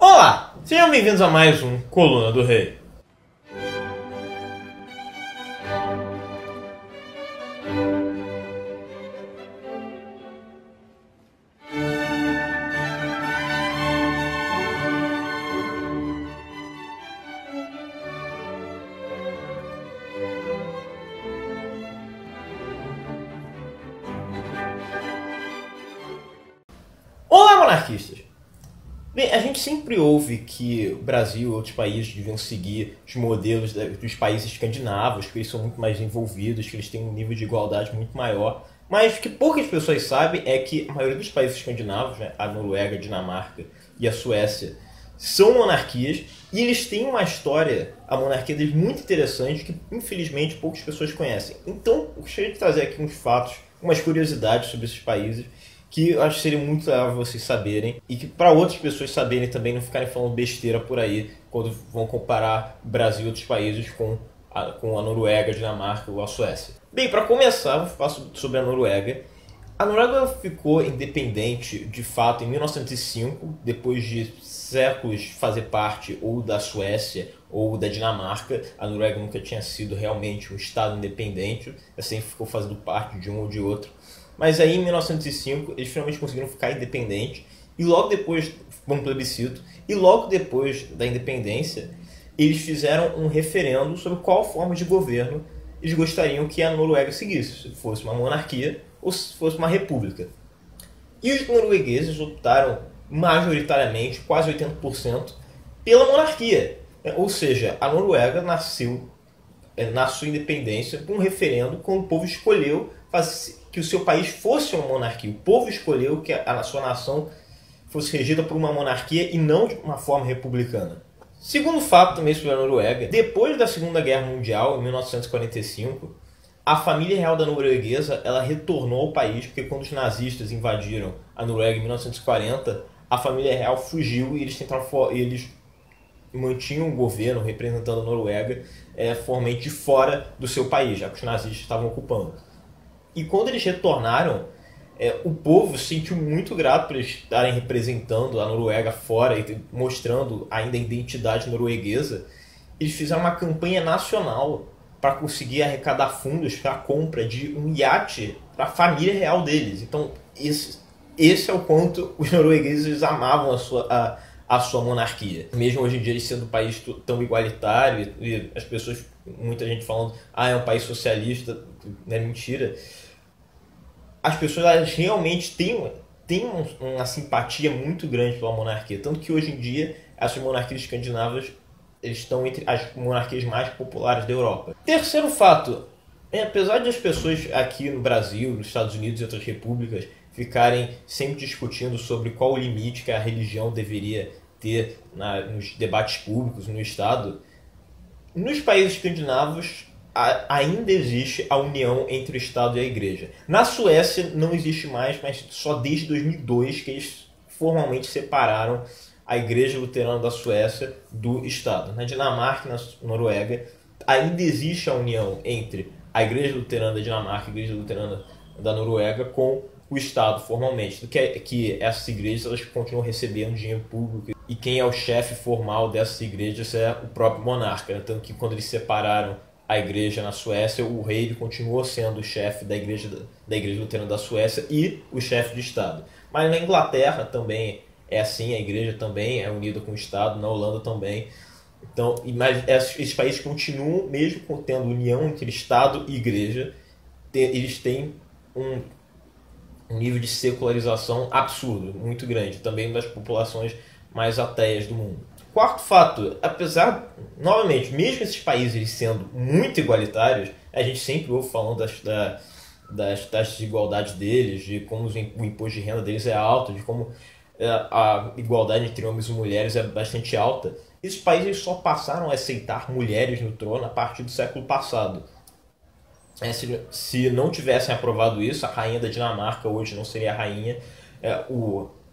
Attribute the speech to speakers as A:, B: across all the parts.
A: Olá, sejam bem-vindos a mais um Coluna do Rei. Olá, monarquistas! Bem, a gente sempre ouve que o Brasil e outros países deviam seguir os modelos dos países escandinavos, que eles são muito mais desenvolvidos, que eles têm um nível de igualdade muito maior. Mas o que poucas pessoas sabem é que a maioria dos países escandinavos, né, a Noruega, a Dinamarca e a Suécia, são monarquias e eles têm uma história, a monarquia deles, muito interessante que infelizmente poucas pessoas conhecem. Então, eu gostaria de trazer aqui uns fatos, umas curiosidades sobre esses países que eu acho que seria muito legal vocês saberem e que para outras pessoas saberem também, não ficarem falando besteira por aí quando vão comparar o Brasil e outros países com a Noruega, a Dinamarca ou a Suécia. Bem, para começar, vou falar sobre a Noruega. A Noruega ficou independente de fato em 1905, depois de séculos fazer parte ou da Suécia ou da Dinamarca. A Noruega nunca tinha sido realmente um estado independente, sempre ficou fazendo parte de um ou de outro. Mas aí em 1905 eles finalmente conseguiram ficar independentes e logo depois, um plebiscito, e logo depois da independência eles fizeram um referendo sobre qual forma de governo eles gostariam que a Noruega seguisse, se fosse uma monarquia ou se fosse uma república. E os noruegueses optaram majoritariamente, quase 80%, pela monarquia. Ou seja, a Noruega nasceu na sua independência com um referendo quando o povo escolheu que o seu país fosse uma monarquia. O povo escolheu que a sua nação fosse regida por uma monarquia e não de uma forma republicana. Segundo fato também sobre a Noruega, depois da Segunda Guerra Mundial, em 1945, a família real da norueguesa ela retornou ao país, porque quando os nazistas invadiram a Noruega em 1940, a família real fugiu e eles mantinham o governo representando a Noruega formalmente de fora do seu país, já que os nazistas estavam ocupando. E quando eles retornaram, o povo se sentiu muito grato por eles estarem representando a Noruega fora e mostrando ainda a identidade norueguesa. Eles fizeram uma campanha nacional para conseguir arrecadar fundos para a compra de um iate para a família real deles. Então, esse é o quanto os noruegueses amavam a sua monarquia. Mesmo hoje em dia, eles sendo um país tão igualitário e as pessoas, muita gente falando, é um país socialista, não é mentira. As pessoas elas realmente têm uma simpatia muito grande pela monarquia. Tanto que hoje em dia, essas monarquias escandinavas eles estão entre as monarquias mais populares da Europa. Terceiro fato, apesar de as pessoas aqui no Brasil, nos Estados Unidos e outras repúblicas ficarem sempre discutindo sobre qual o limite que a religião deveria ter nos debates públicos no Estado, nos países escandinavos ainda existe a união entre o Estado e a Igreja. Na Suécia não existe mais, mas só desde 2002 que eles formalmente separaram a Igreja Luterana da Suécia do Estado. Na Dinamarca e na Noruega ainda existe a união entre a Igreja Luterana da Dinamarca e a Igreja Luterana da Noruega com o Estado formalmente, que essas igrejas elas continuam recebendo dinheiro público e quem é o chefe formal dessas igrejas é o próprio monarca, né? Tanto que quando eles separaram a igreja na Suécia, o rei ele continuou sendo o chefe da igreja luterana da Suécia e o chefe de Estado. Mas na Inglaterra também é assim, a igreja também é unida com o Estado, na Holanda também. Então, mas esses países continuam, mesmo tendo união entre Estado e igreja, eles têm um nível de secularização absurdo, muito grande, também das populações mais ateias do mundo. Quarto fato, apesar, novamente, mesmo esses países sendo muito igualitários, a gente sempre ouve falando das taxas de igualdade deles, de como o imposto de renda deles é alto, de como a igualdade entre homens e mulheres é bastante alta. Esses países só passaram a aceitar mulheres no trono a partir do século passado. Se não tivessem aprovado isso, a rainha da Dinamarca hoje não seria a rainha,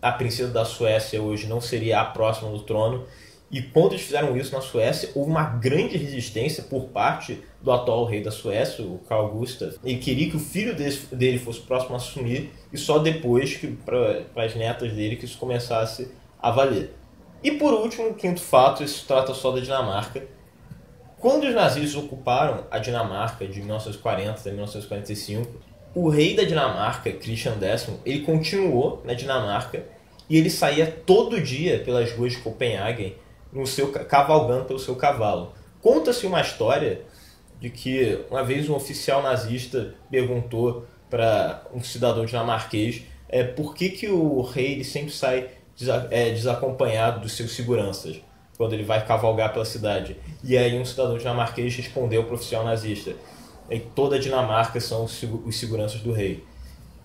A: a princesa da Suécia hoje não seria a próxima do trono. E quando eles fizeram isso na Suécia, houve uma grande resistência por parte do atual rei da Suécia, o Carl Gustaf. Ele queria que o filho dele fosse o próximo a assumir, e só depois, para as netas dele, que isso começasse a valer. E por último, o quinto fato, isso trata só da Dinamarca. Quando os nazistas ocuparam a Dinamarca de 1940 até 1945, o rei da Dinamarca, Christian X, ele continuou na Dinamarca e ele saía todo dia pelas ruas de Copenhague cavalgando pelo seu cavalo. Conta-se uma história de que uma vez um oficial nazista perguntou para um cidadão dinamarquês por que o rei ele sempre sai desacompanhado dos seus seguranças quando ele vai cavalgar pela cidade. E aí um cidadão dinamarquês respondeu para o oficial nazista: toda a Dinamarca são os seguranças do rei.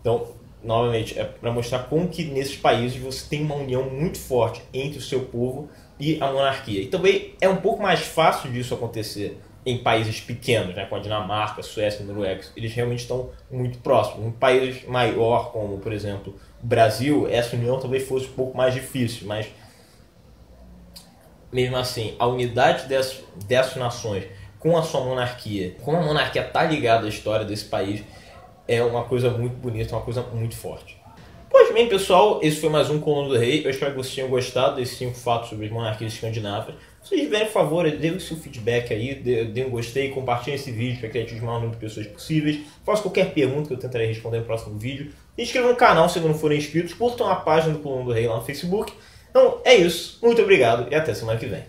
A: Então, novamente, é para mostrar como que nesses países você tem uma união muito forte entre o seu povo e a monarquia. E também é um pouco mais fácil disso acontecer em países pequenos, né, com a Dinamarca, Suécia, Noruega. Eles realmente estão muito próximos. Em países maior, como por exemplo o Brasil, essa união talvez fosse um pouco mais difícil, mas mesmo assim, a unidade dessas nações com a sua monarquia, como a monarquia está ligada à história desse país, é uma coisa muito bonita, uma coisa muito forte. Pois bem, pessoal, esse foi mais um Coluna do Rei. Eu espero que vocês tenham gostado desses 5 fatos sobre as monarquias escandinavas. Se vocês tiverem, por favor, dê o seu feedback aí, dê um gostei, compartilhem esse vídeo para que atinja o maior número de pessoas possíveis. Faça qualquer pergunta que eu tentarei responder no próximo vídeo. Se inscrevam no canal se não forem inscritos, curtam a página do Coluna do Rei lá no Facebook. Então, é isso. Muito obrigado e até semana que vem.